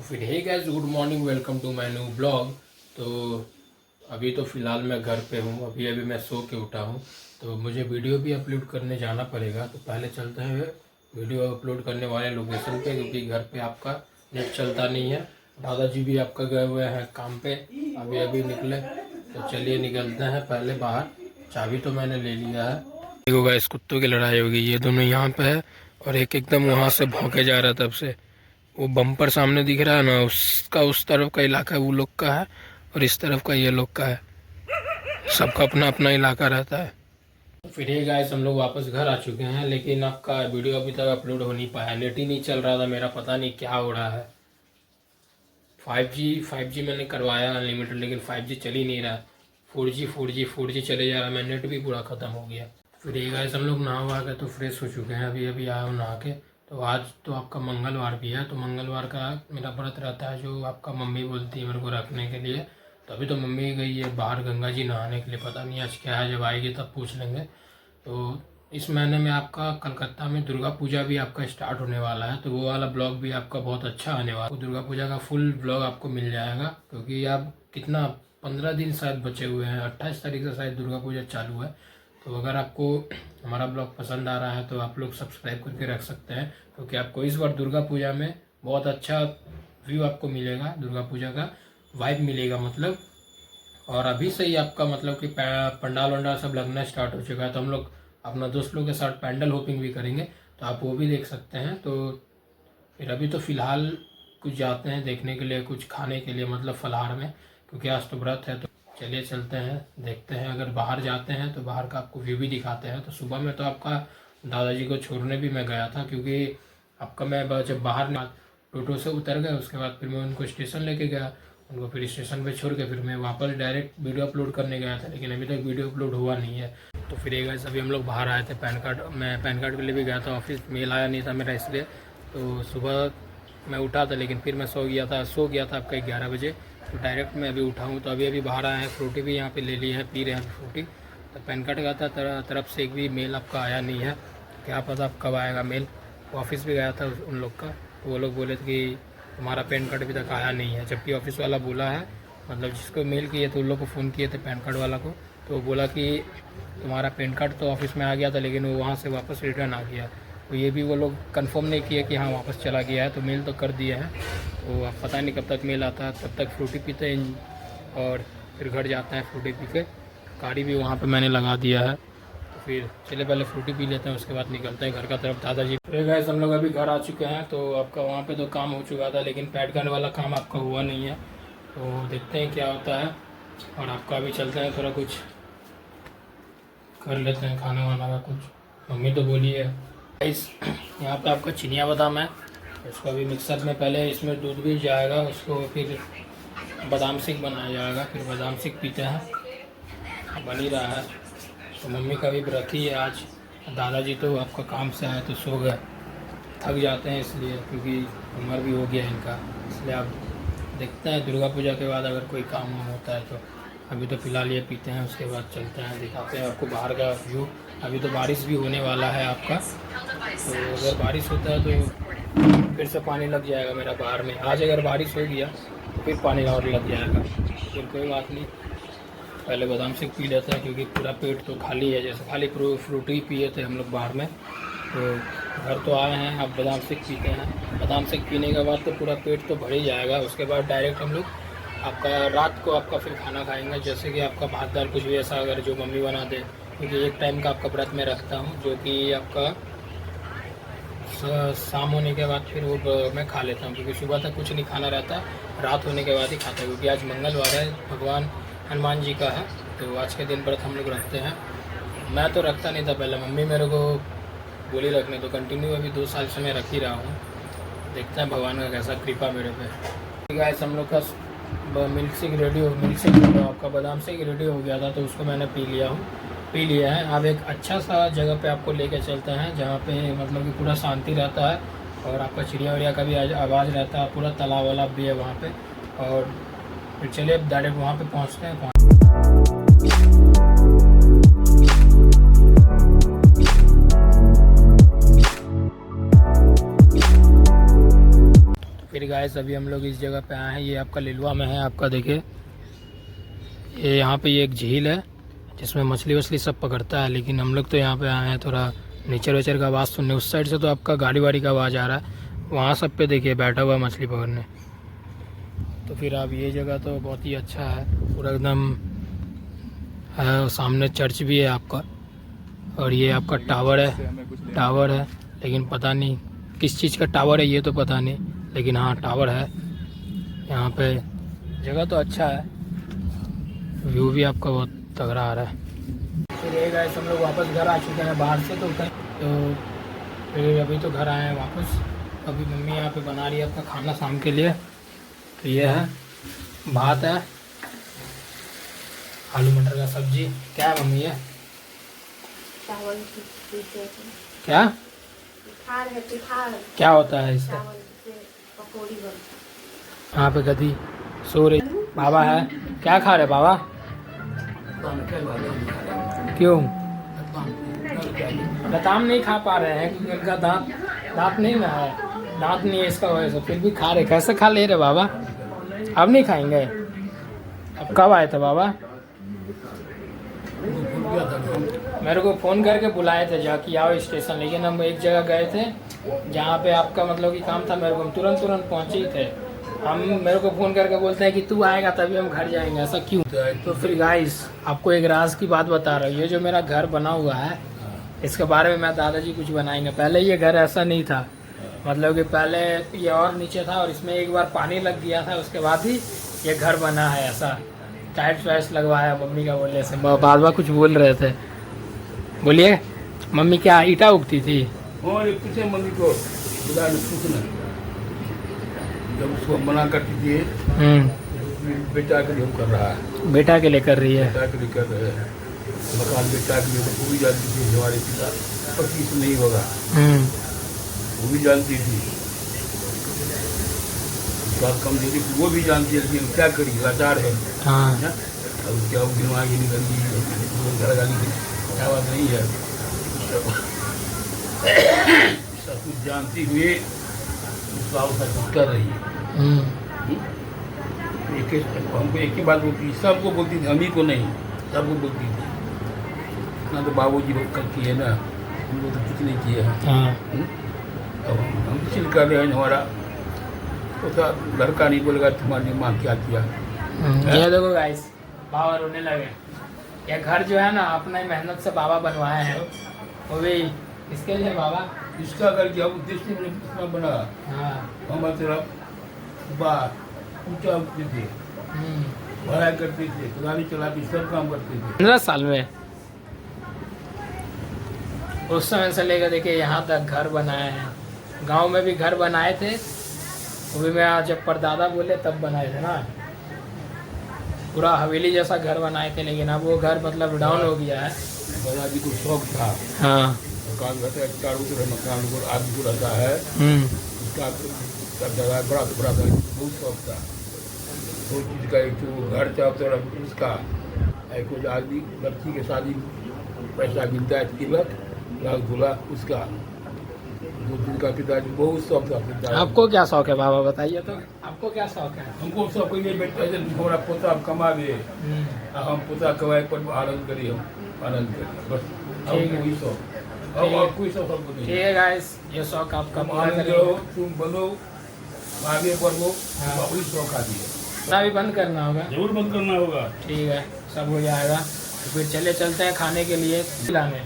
फिर hey guys, good morning, welcome to my new blog. तो अभी तो फ़िलहाल मैं घर पे हूँ। अभी मैं सो के उठा हूँ, तो मुझे वीडियो भी अपलोड करने जाना पड़ेगा। तो पहले चलते हैं वीडियो अपलोड करने वाले लोकेशन पे, क्योंकि घर पे आपका नेट चलता नहीं है। दादाजी भी आपका गए हुए हैं काम पे, अभी निकले। तो चलिए निकलते हैं पहले बाहर। चाबी तो मैंने ले लिया है। देखो गाइस, कुत्तों की लड़ाई होगी। ये दोनों यहाँ पे है और एक एकदम वहाँ से भौंके जा रहा तब से। वो बम्पर सामने दिख रहा है ना, उसका उस तरफ का इलाका वो लोग का है और इस तरफ का ये लोग का है। सबका अपना अपना इलाका रहता है। फिर ये गाइस, हम लोग वापस घर आ चुके हैं, लेकिन आपका वीडियो अभी तक अपलोड हो नहीं पाया। नेट ही नहीं चल रहा था मेरा, पता नहीं क्या हो रहा है। 5G मैंने करवाया अनलिमिटेड, लेकिन 5G चल ही नहीं रहा। 4G चले जा रहा है। मैं नेट भी पूरा ख़त्म हो गया। फिर ये गाइस, हम लोग नहा वहा के तो फ्रेश हो चुके हैं। अभी आया हूँ नहा के। तो आज तो आपका मंगलवार भी है, तो मंगलवार का मेरा व्रत रहता है, जो आपका मम्मी बोलती है मेरे को रखने के लिए। तो अभी तो मम्मी गई है बाहर गंगा जी नहाने के लिए, पता नहीं आज क्या है, जब आएगी तब पूछ लेंगे। तो इस महीने में आपका कलकत्ता में दुर्गा पूजा भी आपका स्टार्ट होने वाला है, तो वो वाला ब्लॉग भी आपका बहुत अच्छा आने वाला है। दुर्गा पूजा का फुल ब्लॉग आपको मिल जाएगा, क्योंकि आप कितना 15 दिन शायद बचे हुए हैं। 28 तारीख से शायद दुर्गा पूजा चालू है। तो अगर आपको हमारा ब्लॉग पसंद आ रहा है तो आप लोग सब्सक्राइब करके रख सकते हैं, क्योंकि आपको इस बार दुर्गा पूजा में बहुत अच्छा व्यू आपको मिलेगा, दुर्गा पूजा का वाइब मिलेगा मतलब। और अभी से ही आपका मतलब कि पंडाल वंडाल सब लगना स्टार्ट हो चुका है। तो हम लोग अपना दोस्त लोग के साथ पैंडल होपिंग भी करेंगे, तो आप वो भी देख सकते हैं। तो फिर अभी तो फ़िलहाल कुछ जाते हैं देखने के लिए, कुछ खाने के लिए, मतलब फलाहार में, क्योंकि आज तो व्रत है। तो चलिए चलते हैं, देखते हैं। अगर बाहर जाते हैं तो बाहर का आपको व्यू भी दिखाते हैं। तो सुबह में तो आपका दादाजी को छोड़ने भी मैं गया था, क्योंकि आपका मैं जब बाहर टोटो से उतर गए, उसके बाद फिर मैं उनको स्टेशन लेके गया। उनको फिर स्टेशन पे छोड़ के फिर मैं वापस डायरेक्ट वीडियो अपलोड करने गया था, लेकिन अभी तक वीडियो अपलोड हुआ नहीं है। तो फिर एक अभी हम लोग बाहर आए थे मैं पैन कार्ड के लिए भी गया था ऑफिस, मेल आया नहीं था मेरा, इसलिए। तो सुबह मैं उठा था, लेकिन फिर मैं सो गया था आपका 11 बजे। तो डायरेक्ट मैं अभी उठा हूँ, तो अभी बाहर आए हैं। फ्रूटी भी यहाँ पे ले ली है, पी रहे हैं फ्रूटी। तो पैन कार्ड का था तरफ से एक भी मेल आपका आया नहीं है, क्या पता अब कब आएगा मेल। ऑफिस भी गया था उन लोग का, तो वो लोग बोले थे कि तुम्हारा पैन कार्ड अभी तक आया नहीं है, जबकि ऑफिस वाला बोला है, मतलब जिसको मेल किए थे उन लोग को फ़ोन किए थे पैन कार्ड वाला को, तो वो बोला कि तुम्हारा पैन कार्ड तो ऑफिस में आ गया था, लेकिन वो वहाँ से वापस रिटर्न आ गया। तो ये भी वो लोग कंफर्म नहीं किया कि हाँ वापस चला गया है। तो मेल तो कर दिए हैं, तो अब पता नहीं कब तक मेल आता है। तब तक फ्रूटी पीते हैं और फिर घर जाते हैं फ्रूटी पी के। गाड़ी भी वहाँ पे मैंने लगा दिया है, तो फिर चले पहले फ्रूटी पी लेते हैं, उसके बाद निकलते हैं घर का तरफ। दादाजी गाइस, हम लोग अभी घर आ चुके हैं। तो आपका वहाँ पे तो काम हो चुका था, लेकिन पैड कार्ड वाला काम आपका हुआ नहीं है। तो देखते हैं क्या होता है। और आपका अभी चलते हैं, थोड़ा कुछ कर लेते हैं, खाना वाना का कुछ। मम्मी तो बोली है गाइस, यहाँ पे आपका चिनिया बादाम है, इसको अभी मिक्सर में पहले इसमें दूध भी जाएगा, उसको फिर बादाम शेक बनाया जाएगा, फिर बादाम शेक पीते हैं। बन ही रहा है। तो मम्मी का भी व्रत ही है आज। दादाजी तो आपका काम से आए तो सो गए, थक जाते हैं इसलिए, क्योंकि उम्र भी हो गया है इनका, इसलिए आप देखते हैं दुर्गा पूजा के बाद अगर कोई काम वाम होता है तो। अभी तो फ़िलहाल ये पीते हैं, उसके बाद चलते हैं, दिखाते हैं आपको बाहर का व्यू। अभी तो बारिश भी होने वाला है आपका, तो अगर बारिश होता है तो फिर से पानी लग जाएगा मेरा बाहर में। आज अगर बारिश हो गया तो फिर पानी और लग जाएगा, फिर कोई बात नहीं। पहले बादाम शेक पी लेते हैं, क्योंकि पूरा पेट तो खाली है, जैसे खाली फ्रूटी पिए थे हम लोग बाहर में। तो घर तो आए हैं, अब बादाम शेक पीते हैं। बादाम शेक पीने के बाद तो पूरा पेट तो भर ही जाएगा। उसके बाद डायरेक्ट हम लोग आपका रात को आपका फिर खाना खाएंगे, जैसे कि आपका भात दाल कुछ भी ऐसा अगर जो मम्मी बना दे, क्योंकि एक टाइम का आपका व्रत में रखता हूँ, जो कि आपका शाम होने के बाद फिर वो मैं खा लेता हूँ, क्योंकि सुबह तक कुछ नहीं खाना रहता, रात होने के बाद ही खाता है। क्योंकि आज मंगलवार है, भगवान हनुमान जी का है, तो आज के दिन व्रत हम लोग रखते हैं। मैं तो रखता नहीं था पहले, मम्मी मेरे को बोली रखने, तो कंटिन्यू अभी 2 साल से मैं रख ही रहा हूँ। देखते हैं भगवान का कैसा कृपा मेरे पे। गाइस, हम लोग का मिल्क शेक आपका बादाम शेक रेडी हो गया था, तो उसको मैंने पी लिया है। अब एक अच्छा सा जगह पे आपको लेके चलते हैं, जहाँ पे मतलब कि पूरा शांति रहता है और आपका चिड़िया उड़िया का भी आवाज़ रहता है, पूरा तालाब वालाब भी है वहाँ पे। और फिर चलिए डायरेक्ट वहाँ पे पहुँचते हैं। फिर गाइस गाइस अभी हम लोग इस जगह पे आए हैं, ये आपका लिलुआ में है। आपका देखिए ये यहाँ पे ये एक झील है जिसमें मछली वछली सब पकड़ता है, लेकिन हम लोग तो यहाँ पे आए हैं थोड़ा नेचर वेचर का आवाज़ सुनने। उस साइड से तो आपका गाड़ी वाड़ी का आवाज़ आ रहा है, वहाँ सब पे देखिए बैठा हुआ मछली पकड़ने। तो फिर अब ये जगह तो बहुत ही अच्छा है, पूरा एकदम है। सामने चर्च भी है आपका, और ये आपका टावर है, लेकिन पता नहीं किस चीज़ का टावर है ये तो पता नहीं, लेकिन हाँ टावर है यहाँ पे। जगह तो अच्छा है, व्यू भी आपका बहुत तगड़ा आ रहा है। फिर ये गाइस हम लोग वापस घर आ चुके हैं बाहर से, तो फिर अभी तो घर आए हैं वापस। अभी मम्मी यहाँ पे बना रही है आपका खाना शाम के लिए। तो ये है भात है, आलू मटर का सब्जी। क्या है मम्मी ये? चावल क्या क्या होता है इसका? पकौड़ी बनता। यहाँ पे गधी सो रही। बाबा है, क्या खा रहे बाबा? क्यों? लताम नहीं खा पा रहे हैं क्योंकि उनका दांत नहीं ना है, दांत नहीं है इसका वजह से, फिर भी खा रहे। कैसे खा ले रहे बाबा? अब नहीं खाएंगे? अब कब आए थे बाबा? मेरे को फ़ोन करके बुलाए थे जाके आओ स्टेशन, लेकिन हम एक जगह गए थे जहाँ पे आपका मतलब कि काम था। मेरे को हम तुरंत पहुँचे ही थे। हम मेरे को फ़ोन करके बोलते हैं कि तू आएगा तभी हम घर जाएंगे, ऐसा क्यों? तो फिर गाइस आपको एक राज की बात बता रहा हूँ। ये जो मेरा घर बना हुआ है इसके बारे में मैं दादाजी कुछ बनाएंगे। पहले ये घर ऐसा नहीं था, मतलब कि पहले ये और नीचे था और इसमें एक बार पानी लग गया था, उसके बाद ही ये घर बना है। ऐसा टाइल्स वाइल्स लगवाया मम्मी का बोलने से। बाबा कुछ बोल रहे थे, बोलिए। मम्मी क्या ईटा उगती थी? और पूछे मम्मी को, खुदा ने पूछना जब उसको मना करती थी बेटा के लिए कर रहा है, बेटा के लिए कर रही है, बेटा के लिए कर रहे हैं मकान। बेटा के लिए तो वो भी जानती थी हमारे पिता 25 नहीं होगा, वो भी जानती थी बात कमजोरी वो भी जानती है, लेकिन क्या करी लाचार है। हाँ अब क्या दिमाग ही निकल गई, घर गाली की क्या बात नहीं है। सब कुछ जानती हुए कर रही है। हमको एक ही बात बोलती, सबको बोलती थी, हम ही को नहीं सबको बोलती थी ना। तो बाबूजी लोग कल किए ना, हमको तो कुछ नहीं किया है। अब हम चिल कर रहे हैं, हमारा तो घर का नहीं बोलेगा तुम्हारी माँ क्या किया। ये देखो गाइस बाबा रोने लगे। ये घर जो है ना अपना ही मेहनत से बाबा बनवाए हैं, वो भी इसके लिए बाबा। इसका घर क्या उद्देश्य मैंने कितना बना। हाँ हम तेरा बात ऊँचा उठते थे, पढ़ाई करते थे, गाड़ी चलाते सब काम करते थे। 15 साल में उस समय से लेकर देखिए यहाँ तक घर बनाए हैं। गांव में भी घर बनाए थे, वो भी मैं जब परदादा बोले तब बनाए थे ना, पूरा हवेली जैसा घर बनाए थे। लेकिन अब वो घर मतलब डाउन हो गया है। दादाजी को शौक था, हाँ मकान रहता है, चारों तरफ मकान को आदमी को रहता है, उसका जगह बड़ा बड़ा था, बहुत शौक था। वो चीज़ का एक तो घर था, तो उसका एक आदमी लड़की के शादी पैसा मिलता है, तिलक लाल दूल्हा, उसका 2 दिन का पिताजी बहुत शौक था। पिताजी आपको क्या शौक है बाबा बताइए तो, आपको क्या शौक है? हमको शौक ये बेटा हमारा पोता कमावे, हम पोता कमाए पर आनंद करिए, हम आनंद करिए बस, हमको वही शौक। और कोई शौक हमको नहीं। ठीक है गाइस, ये शौक आपका आनंद रहो, तुम बनो, आगे बढ़ो, वही शौक आती है। भी बंद करना होगा, जरूर बंद करना होगा। ठीक है सब हो जाएगा। तो फिर चलते हैं खाने के लिए खिलाने,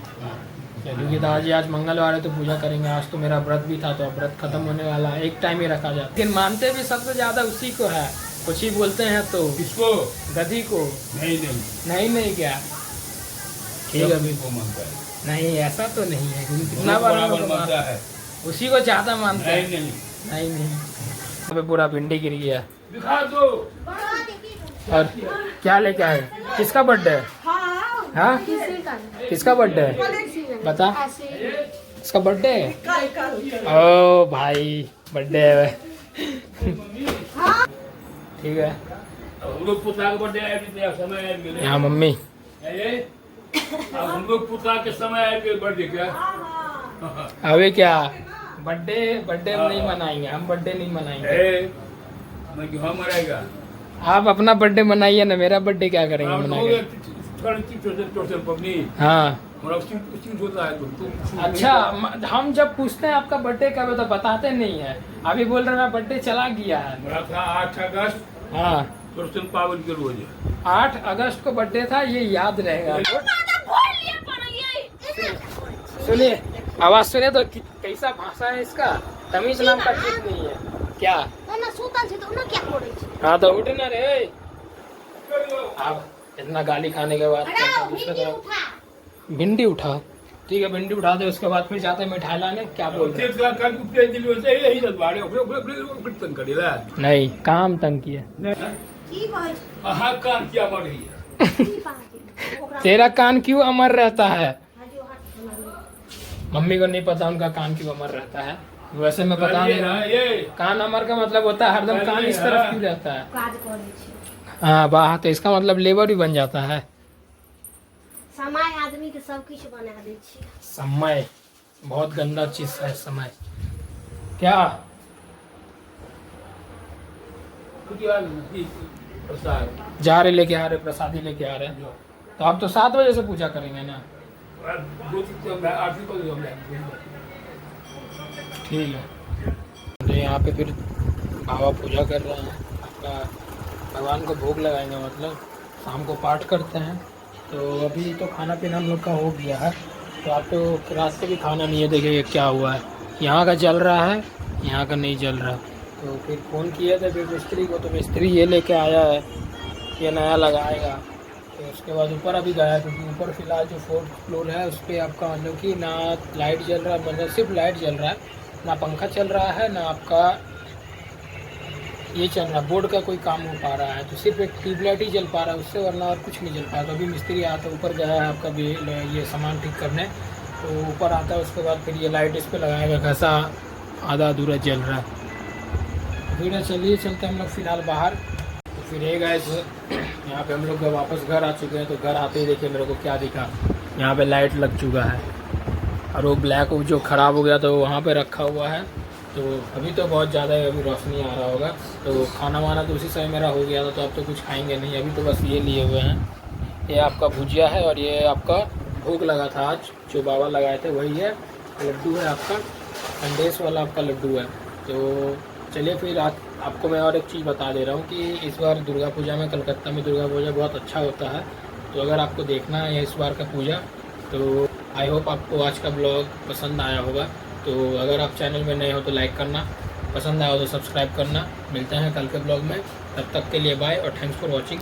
क्योंकि दादाजी आज मंगलवार है तो पूजा करेंगे। आज तो मेरा व्रत भी था, तो अब व्रत खत्म होने वाला है, एक टाइम ही रखा जाता है। लेकिन मानते भी सबसे ज्यादा उसी को है, कुछ ही बोलते हैं तो किसको? गधी को। नहीं क्या ठीक है, अभी को मानता है नहीं ऐसा तो नहीं है, क्योंकि कितना बार मानता है, उसी को ज्यादा मानते हैं। नहीं अबे पूरा भिंडी गिर गया। दिखा दो। और क्या लेके आए? किसका बर्थडे है? हाँ किसका बर्थडे है बता? इसका बर्थडे है? ओ भाई बर्थडे है ठीक है। हम लोग पुता के बर्थडे समय यहाँ मम्मी हम लोग पुता के समय बर्थडे क्या अबे क्या बर्थडे नहीं मनाएंगे हम, बर्थडे नहीं मनाएंगे। मैं क्यों हाँ मनाएगा आप अपना बर्थडे मनाइए ना, मेरा बर्थडे क्या करेंगे हाँ, मना हो के। गया, चौथे पबनी हाँ हमारा उसी होता है तुम अच्छा, हम जब पूछते हैं आपका बर्थडे कब है तो बताते नहीं है। अभी बोल रहे हैं बर्थडे चला गया है। मेरा था 8 अगस्त हाँ चौथे पावन के रोज 8 अगस्त को बर्थडे था, ये याद रहेगा। सुनिए आवाज सुनिए तो कैसा भाषा है इसका, तमीज नाम का चीज नहीं है क्या। हाँ तो उठना रे, आप इतना गाली खाने के बाद भिंडी उठा, ठीक है भिंडी उठा दे, उसके बाद फिर जाते हैं मिठाई लाने। क्या बोलते हैं? नहीं काम तंग किया, तेरा कान क्यों अमर रहता है? मम्मी को नहीं पता उनका कान क्यों अमर रहता है, वैसे मैं बता दे रहा हूँ। कान अमर का मतलब होता है हरदम कान इस तरफ क्यों रहता है। हाँ वाह, तो इसका मतलब लेबर भी बन जाता है। समय आदमी के सब कुछ बना दे छी। समय बहुत गंदा चीज है समय। क्या जा रहे लेके आ रहे, प्रसादी लेके आ रहे हैं, तो आप तो 7 बजे से पूजा करेंगे ना। ठीक है, तो यहाँ पे फिर बाबा पूजा कर रहे हैं, आपका भगवान को भोग लगाएंगे, मतलब शाम को पाठ करते हैं। तो अभी तो खाना पीना हम लोग का हो गया है, तो आप तो रास्ते भी खाना नहीं है। देखिए क्या हुआ है, यहाँ का जल रहा है, यहाँ का नहीं जल रहा। तो फिर फ़ोन किया था फिर मिस्त्री को, तो मिस्त्री ये लेके आया है, ये नया लगाएगा। तो उसके बाद ऊपर अभी गया, क्योंकि ऊपर फिलहाल जो 4th फ्लोर है उस पर आपका मतलब कि ना लाइट जल रहा है, मतलब सिर्फ लाइट जल रहा है, ना पंखा चल रहा है, ना आपका ये चल रहा बोर्ड का कोई काम हो पा रहा है। तो सिर्फ एक ट्यूबलाइट ही जल पा रहा है उससे, वरना और कुछ नहीं जल पा रहा। तो अभी मिस्त्री आता है, ऊपर गया है आपका भी ये सामान ठीक करने, तो ऊपर आता है, उसके बाद फिर ये लाइट इस पर लगाएगा, कैसा आधा अधूरा जल रहा है। फिर चलिए चलते हैं हम लोग फिलहाल बाहर। तो फिर ये गाइस यहाँ पे हम लोग वापस घर आ चुके हैं। तो घर आते ही देखिए मेरे को क्या दिखा, यहाँ पे लाइट लग चुका है, और वो ब्लैक जो ख़राब हो गया तो वहाँ पे रखा हुआ है। तो अभी तो बहुत ज़्यादा अभी रोशनी आ रहा होगा। तो खाना वाना तो उसी समय मेरा हो गया था, तो अब तो कुछ खाएंगे नहीं, अभी तो बस ये लिए हुए हैं। ये आपका भुजिया है, और ये आपका भोग लगा था आज, जो बाबा लगाए थे वही है। लड्डू है आपका, संदेश वाला आपका लड्डू है। तो चलिए फिर आपको मैं और एक चीज़ बता दे रहा हूँ कि इस बार दुर्गा पूजा में, कलकत्ता में दुर्गा पूजा बहुत अच्छा होता है। तो अगर आपको देखना है इस बार का पूजा, तो आई होप आपको आज का ब्लॉग पसंद आया होगा। तो अगर आप चैनल में नए हो तो लाइक करना, पसंद आया हो तो सब्सक्राइब करना। मिलते हैं कल के ब्लॉग में, तब तक के लिए बाय और थैंक्स फॉर वॉचिंग।